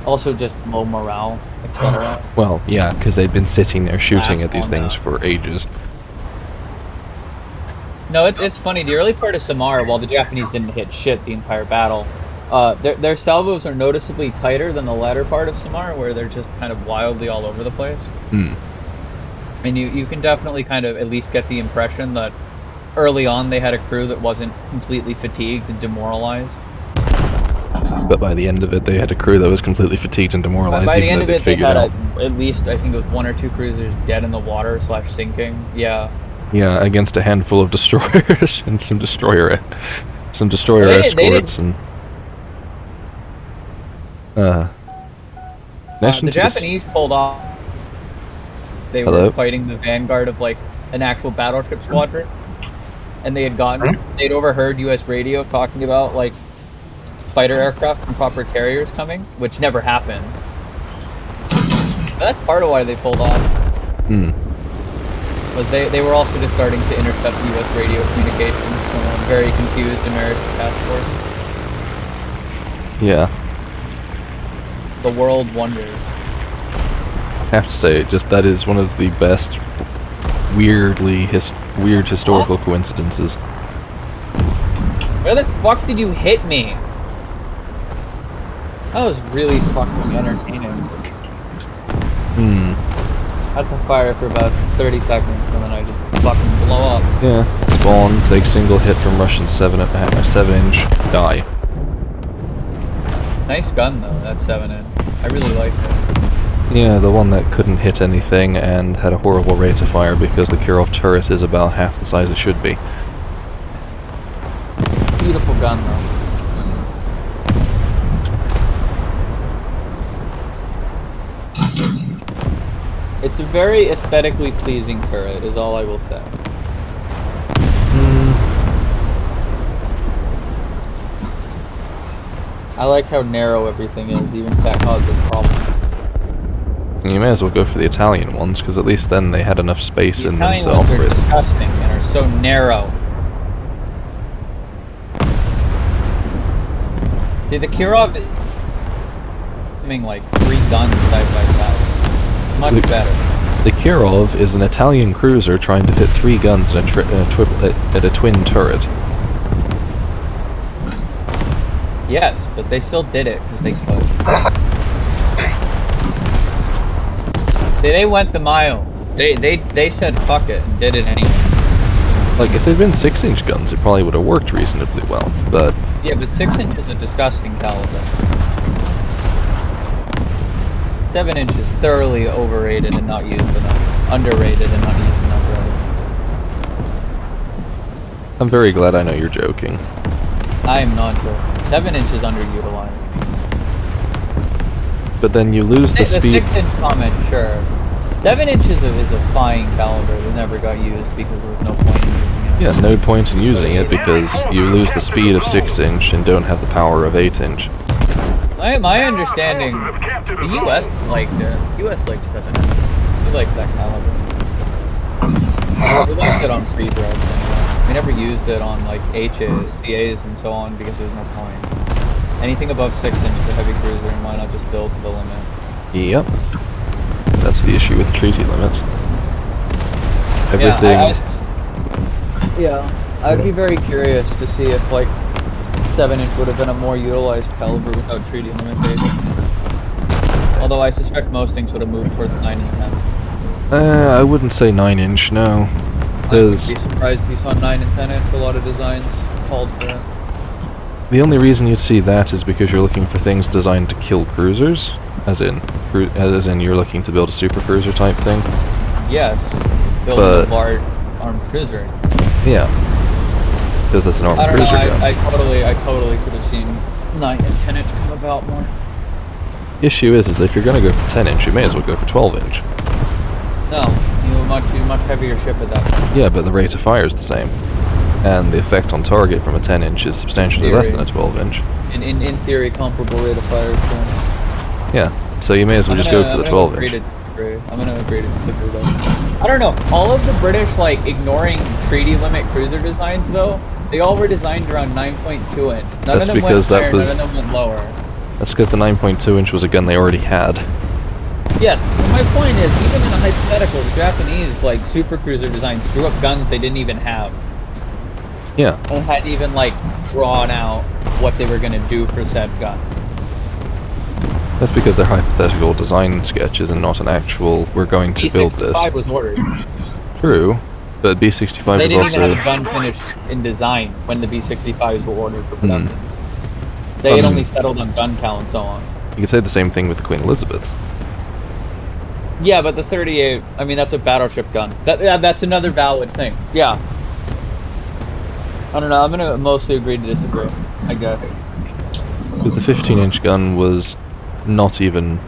Also just low morale, etc. Well, yeah, because they'd been sitting there shooting Last at these long things for ages. No, it's funny. The early part of Samar, while the Japanese didn't hit shit the entire battle, their salvos are noticeably tighter than the latter part of Samar, where they're just kind of wildly all over the place. Hmm. And you can definitely kind of at least get the impression that early on they had a crew that wasn't completely fatigued and demoralized. But by the end of it, they had a crew that was completely fatigued and demoralized. By the even end though of it, they figured had out. at least, I think it was 1 or 2 cruisers dead in the water / sinking. Yeah. Yeah, against a handful of destroyers and some destroyer escorts and. The Japanese pulled off. They were fighting the vanguard of like an actual battleship squadron, and they had they'd overheard U.S. radio talking about like fighter aircraft from proper carriers coming, which never happened. But that's part of why they pulled off. Was they were also just starting to intercept U.S. radio communications from a very confused American task force. Yeah. The world wonders. I have to say, just that is one of the best weird historical coincidences. Where the fuck did you hit me? That was really fucking entertaining. That's a fire for about 30 seconds, and then I just fucking blow up. Yeah. Spawn, take single hit from Russian 7-inch, die. Nice gun though, that 7-inch. I really liked it. Yeah, the one that couldn't hit anything and had a horrible rate of fire because the Kirov turret is about half the size it should be. Beautiful gun though. It's a very aesthetically pleasing turret, is all I will say. I like how narrow everything is, even if that causes problems. You may as well go for the Italian ones, because at least then they had enough space in them to Italian ones operate. are disgusting and are so narrow. See, the Kirov is having like 3 guns side by side. It's much better. The Kirov is an Italian cruiser trying to fit 3 guns at a twin turret. Yes, but they still did it because they could. See, they went the mile. They said fuck it and did it anyway. Like, if they'd been 6-inch guns, it probably would have worked reasonably well, but... Yeah, but 6-inch is a disgusting caliber. 7-inch is thoroughly overrated and not used enough. Underrated and not used enough, rather. I'm very glad I know you're joking. I am not joking. 7-inch is underutilized. But then you lose the speed... The 6-inch comment, sure. 7-inch is a fine caliber that never got used because there was no point in using it. Yeah, no point in using it because you lose the speed of 6-inch and don't have the power of 8-inch. My understanding, the U.S. likes it. The U.S. likes 7-inch. He likes that caliber. We liked it on pre-breads anyway. We never used it on like HAs, CAs, and so on because there was no point. Anything above 6 inches is a heavy cruiser, and why not just build to the limit? Yep. That's the issue with treaty limits. Everything... I'd be very curious to see if like 7-inch would have been a more utilized caliber without treaty limitation. Although I suspect most things would have moved towards 9 and 10. I wouldn't say 9-inch, no. I would be surprised if you saw 9 and 10-inch. A lot of designs called for it. The only reason you'd see that is because you're looking for things designed to kill cruisers, as in you're looking to build a super cruiser type thing. Yes, build a large armed cruiser. Yeah, because that's an armed cruiser gun. I totally could have seen 9 and 10-inch come about more. Issue is that if you're going to go for 10-inch, you may as well go for 12-inch. No, you have a much heavier ship at that point. Yeah, but the rate of fire is the same. And the effect on target from a 10-inch is substantially less than a 12-inch. In theory, comparable rate of fire. So. Yeah, so you may as well just go for the 12-inch. I'm gonna agree to disagree though. I don't know, all of the British, like, ignoring treaty limit cruiser designs though, they all were designed around 9.2 inch. None of them went higher, none of them went lower. That's because the 9.2 inch was a gun they already had. Yes, but my point is, even in a hypothetical, the Japanese, like, supercruiser designs drew up guns they didn't even have. Yeah. And hadn't even, like, drawn out what they were going to do for said guns. That's because they're hypothetical design sketches and not an actual, we're going to build this. B-65 was ordered. True, but B-65 They was didn't also... even have a gun finished in design when the B-65s were ordered for production. They had only settled on gun count and so on. You could say the same thing with the Queen Elizabeth. Yeah, but the 38, I mean, that's a battleship gun. That's another valid thing. Yeah. I don't know, I'm going to mostly agree to disagree, I guess. Because the 15-inch gun was not even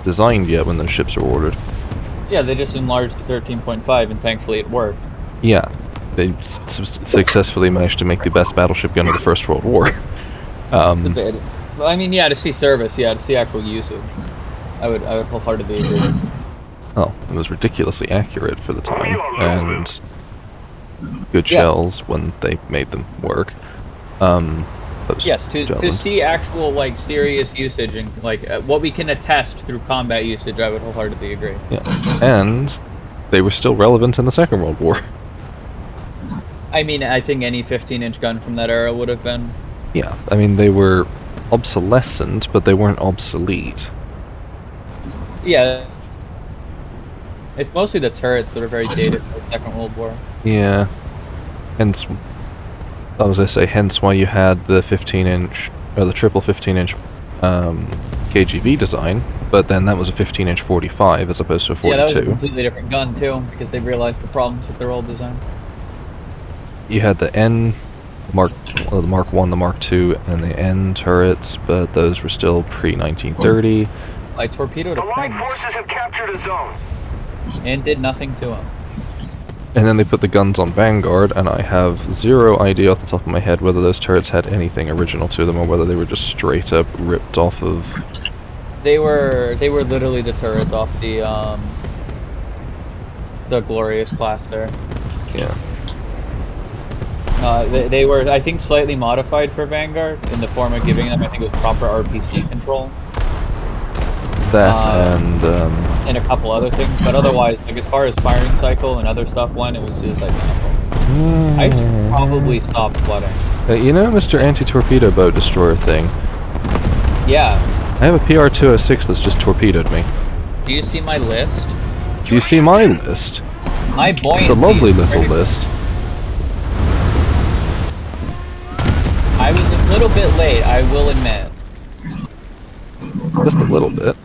designed yet when those ships were ordered. Yeah, they just enlarged the 13.5 and thankfully it worked. Yeah, they successfully managed to make the best battleship gun of the First World War. Well, I mean, yeah, to see service, yeah, to see actual usage. I would wholeheartedly agree. Oh, it was ridiculously accurate for the time, and good shells when they made them work. Yes, to see actual, like, serious usage and, like, what we can attest through combat usage, I would wholeheartedly agree. Yeah, and they were still relevant in the Second World War. I mean, I think any 15-inch gun from that era would have been. Yeah, I mean, they were obsolescent, but they weren't obsolete. Yeah. It's mostly the turrets that are very dated for the Second World War. Yeah. Hence, as I say, hence why you had the 15-inch, or the triple 15-inch KGB design, but then that was a 15-inch 45 as opposed to a 42. Yeah, that was a completely different gun, too, because they realized the problems with their old design. You had the N, the Mark 1, the Mark II, and the N turrets, but those were still pre-1930. I torpedoed a plane. Allied forces have captured a zone. And did nothing to him. And then they put the guns on Vanguard, and I have zero idea off the top of my head whether those turrets had anything original to them or whether they were just straight up ripped off of... They were literally the turrets off the Glorious class there. Yeah. They were, I think, slightly modified for Vanguard in the form of giving them, I think it was proper RPC control. That and a couple other things, but otherwise, like, as far as firing cycle and other stuff went, it was just like I should probably stop flooding. You know, Mr. Anti-Torpedo Boat Destroyer thing? Yeah. I have a PR-206 that's just torpedoed me. Do you see my list? Do you see my list? My buoyancy. It's a lovely little list. I was a little bit late, I will admit. Just a little bit.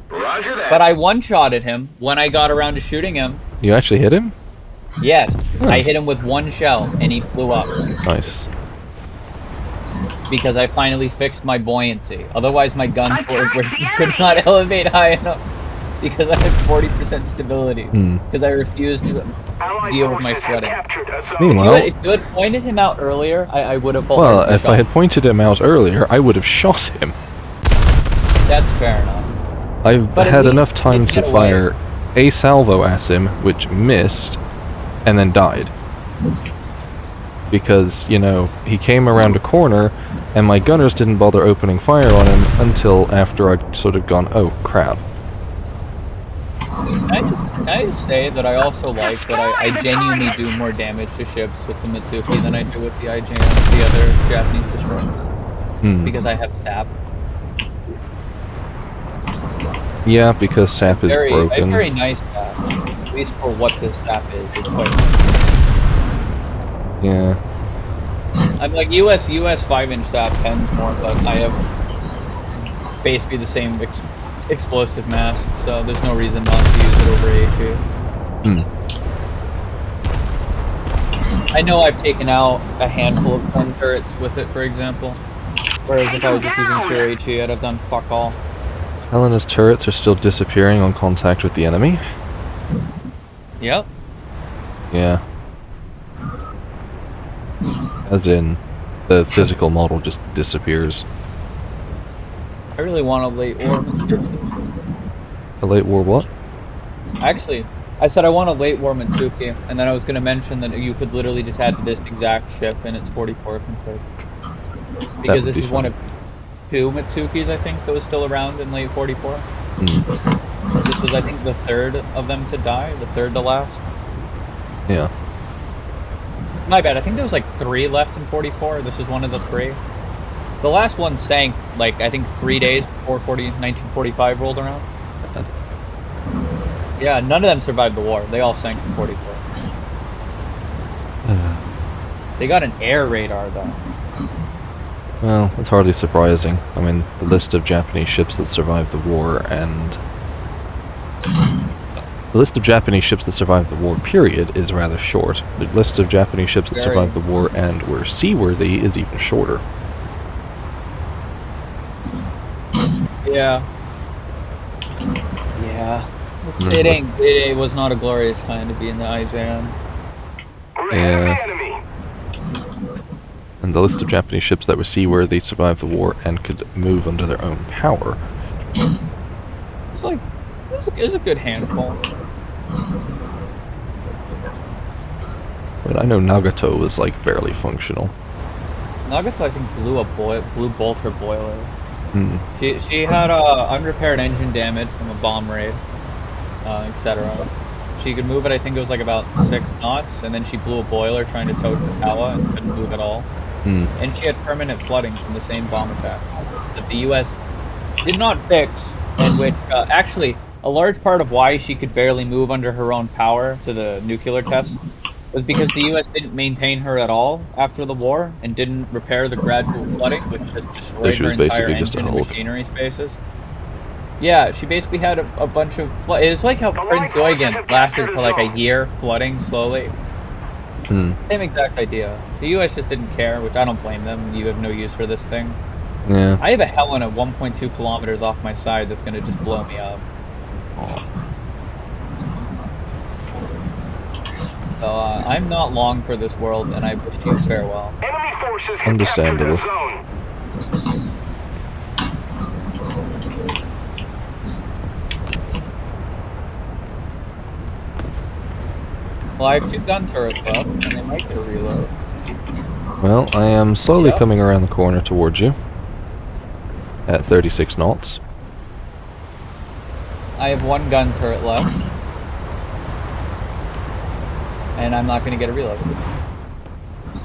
Roger that. But I one-shotted him when I got around to shooting him. You actually hit him? Yes. Huh. I hit him with one shell, and he flew up. Nice. Because I finally fixed my buoyancy. Otherwise, my gun could not elevate high enough. Because I had 40% stability. Because I refused to deal with my flooding. Meanwhile, If you had pointed him out earlier, I would have... Well, if I had pointed him out earlier, I would have shot him. That's fair enough. I've had enough time to fire a salvo at him, which missed, and then died. Because, you know, he came around a corner, and my gunners didn't bother opening fire on him until after I'd sort of gone, oh, crap. Can I just say that I also like that I genuinely do more damage to ships with the Mitsuki than I do with the IJM, the other Japanese destroyers. Because I have SAP. Yeah, because SAP is broken. A very nice SAP, at least for what this SAP is. It's quite nice. Yeah. I'm like US 5-inch SAP pens more, but I have basically the same explosive mass, so there's no reason not to use it over HE. I know I've taken out a handful of twin turrets with it, for example. Whereas if I was just using pure HE, I'd have done fuck all. Helena's turrets are still disappearing on contact with the enemy. Yep. Yeah. As in, the physical model just disappears. I really want a late war. A late war what? Actually, I said I want a late war Mitsuki, and then I was going to mention that you could literally just add to this exact ship and it's 44 config. Because this is one of two Mitsukis, I think, that was still around in late 44. Mm. This was, I think, the third of them to die, the third to last. Yeah. My bad, I think there was like 3 left in 44. This is one of the 3. The last one sank, like, I think 3 days before 1945 rolled around. Yeah, none of them survived the war. They all sank in 44. They got an air radar, though. Well, it's hardly surprising. I mean, the list of Japanese ships that survived the war and... The list of Japanese ships that survived the war, period, is rather short. The list of Japanese ships that survived the war and were seaworthy is even shorter. Yeah. Yeah. It was not a glorious time to be in the IJM. Yeah. And the list of Japanese ships that were seaworthy, survived the war, and could move under their own power. It's like, it's a good handful. But I know Nagato was like barely functional. Nagato, I think, blew both her boilers. Hmm. She had unrepaired engine damage from a bomb raid, etc. She could move it, I think it was like about 6 knots, and then she blew a boiler trying to tow Tokawa and couldn't move at all. And she had permanent flooding from the same bomb attack that the U.S. did not fix, and which, actually, a large part of why she could barely move under her own power to the nuclear test was because the U.S. didn't maintain her at all after the war, and didn't repair the gradual flooding, which just destroyed her entire engine and machinery spaces. Yeah, she basically had a bunch of it was like how Prince Eugen lasted for like a year, flooding slowly. Same exact idea. The U.S. just didn't care, which I don't blame them. You have no use for this thing. Yeah. I have a Helen at 1.2 kilometers off my side that's gonna just blow me up. So I'm not long for this world, and I wish you farewell. Understandable. Well, I have 2 gun turrets up, and they might get a reload. Well, I am slowly coming around the corner towards you. At 36 knots. I have 1 gun turret left. And I'm not going to get a reload.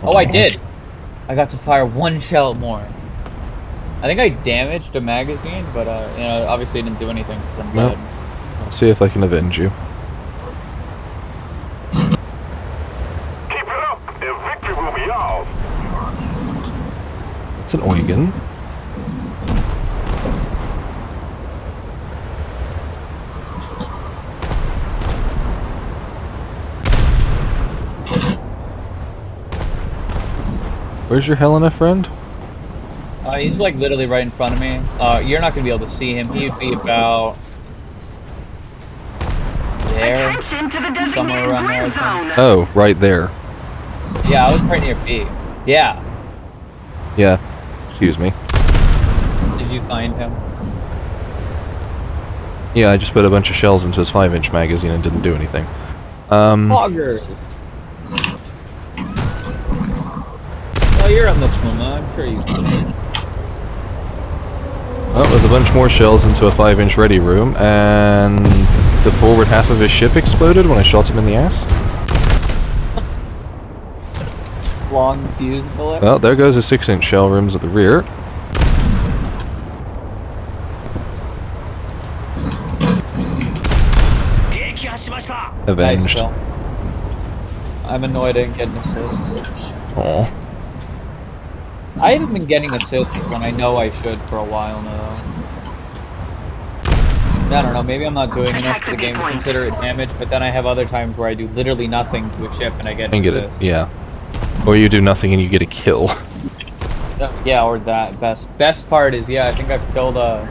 Oh, I did! I got to fire 1 shell more. I think I damaged a magazine, but, you know, obviously it didn't do anything because I'm dead. I'll see if I can avenge you. Keep it up, and victory will be ours. It's an Eugen. Where's your Helena friend? He's like literally right in front of me. You're not gonna be able to see him. He'd be about there, somewhere around there. I think. Oh, right there. Yeah, I was right near B. Yeah. Yeah. Excuse me. Did you find him? Yeah, I just put a bunch of shells into his 5-inch magazine and didn't do anything. Poggers. Oh, you're on the Puma. I'm sure you can. Oh, there's a bunch more shells into a 5-inch ready room, and the forward half of his ship exploded when I shot him in the ass. Long fuse bullet. Well, there goes the 6-inch shell rooms at the rear. Avenged. Nice, I'm annoyed I didn't get an assist. Aw. I haven't been getting assists when I know I should for a while now. I don't know, maybe I'm not doing enough for the game to consider it damage, but then I have other times where I do literally nothing to a ship and I get an assist. Yeah. Or you do nothing and you get a kill. Yeah, or that. Best part is, yeah, I think I've killed a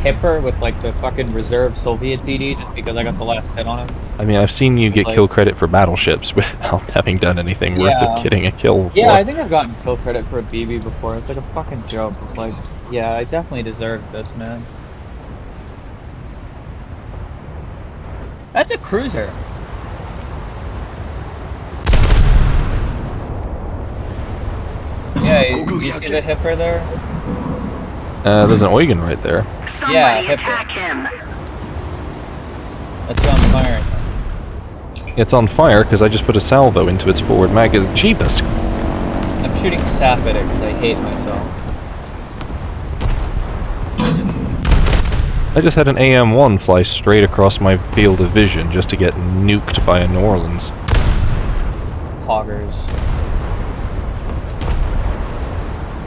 Hipper with like the fucking reserve Soviet DD just because I got the last hit on him. I mean, I've seen you get kill credit for battleships without having done anything worth of getting a kill for. Yeah, I think I've gotten kill credit for a BB before. It's like a fucking joke. It's like, yeah, I definitely deserved this, man. That's a cruiser. Yeah, you see the Hipper there? There's an Eugen right there. Yeah, hit him. That's what I'm firing. It's on fire because I just put a salvo into its forward magazine. Jeebus! I'm shooting sap at it because I hate myself. I just had an AM-1 fly straight across my field of vision just to get nuked by a New Orleans. Hoggers.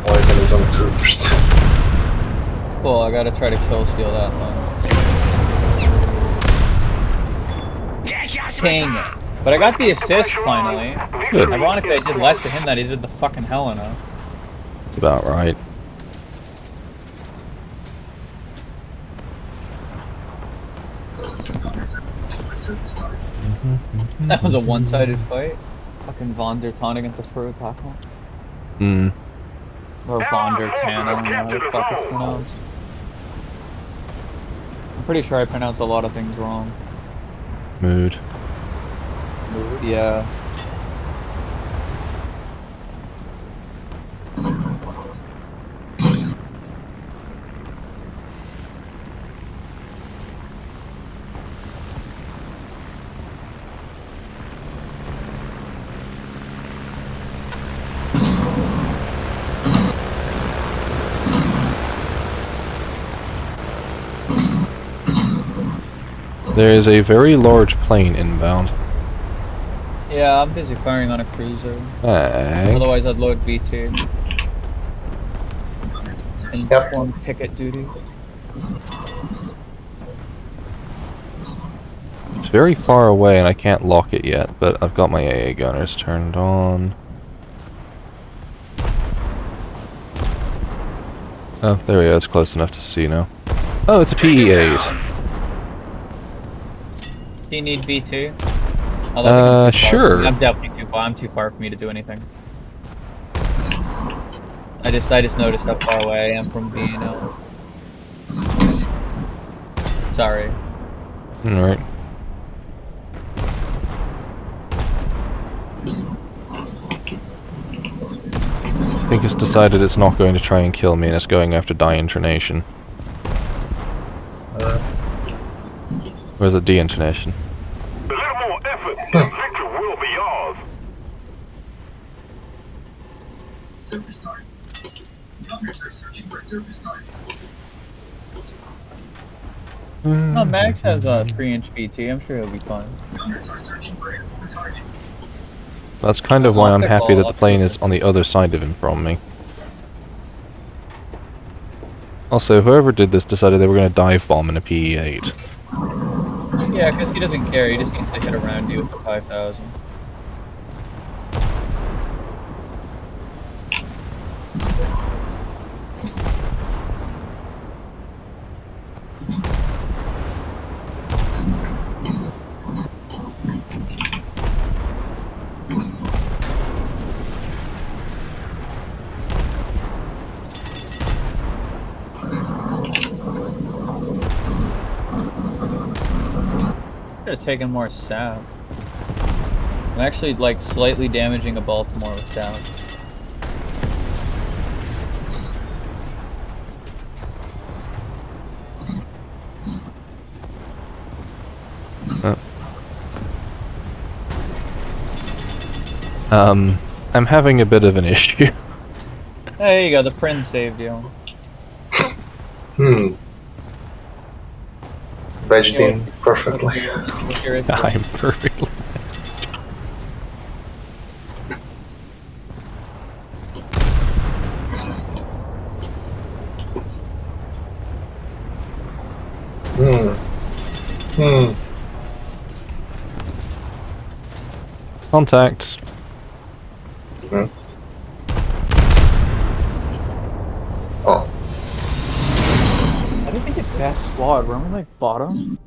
Eugen is on 2%. Cool, I gotta try to kill steal that one. Dang it. But I got the assist finally. Good. Ironically, I did less to him than he did the fucking Helena. That's about right. That was a one-sided fight. Fucking Von der Tan against the Pro Taco. Hmm. Or Von der Tan, I don't know how the fuck it's pronounced. I'm pretty sure I pronounced a lot of things wrong. Mood. Yeah. There is a very large plane inbound. Yeah, I'm busy firing on a cruiser. Hey. Otherwise, I'd load B2. And Yep. perform picket duty. It's very far away and I can't lock it yet, but I've got my AA gunners turned on. Oh, there we go, it's close enough to see now. Oh, it's a PE-8. Do you need B2? I don't think I'm too far. Sure. I'm definitely too far. I'm too far for me to do anything. I just noticed how far away I am from being Sorry. Alright. I think it's decided it's not going to try and kill me and it's going after de-intonation. Or is it de-intonation? A little more effort, and victory will be yours. No, Max has a 3-inch BT. I'm sure he'll be fine. That's kind of why I'm happy that the Optical, plane is on the other side of him from me. Also, whoever did this decided they were going to dive bomb in a PE-8. Yeah, because he doesn't care. He just needs to hit around you with the 5,000. Should have taken more sap. I'm actually like slightly damaging a Baltimore with sap. I'm having a bit of an issue. There you go, the Prince saved you. Wedged in perfectly. What's your issue? I'm perfectly... Contacts. Oh, I didn't think it's best squad. Weren't we like bottom?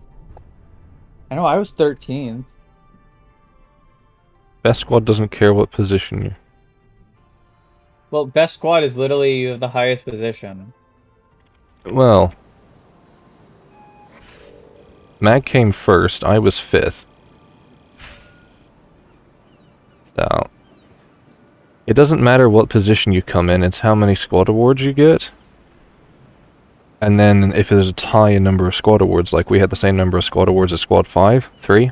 I know I was 13th. Best squad doesn't care what position you're... Well, best squad is literally you have the highest position. Well... Mag came first, I was 5th. So... It doesn't matter what position you come in, it's how many squad awards you get. And then if there's a tie in number of squad awards, like we had the same number of squad awards as Squad 5, 3.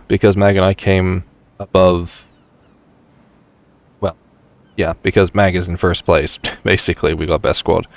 Because Mag and I came above... Well, yeah, because Mag is in first place, basically, we got best squad.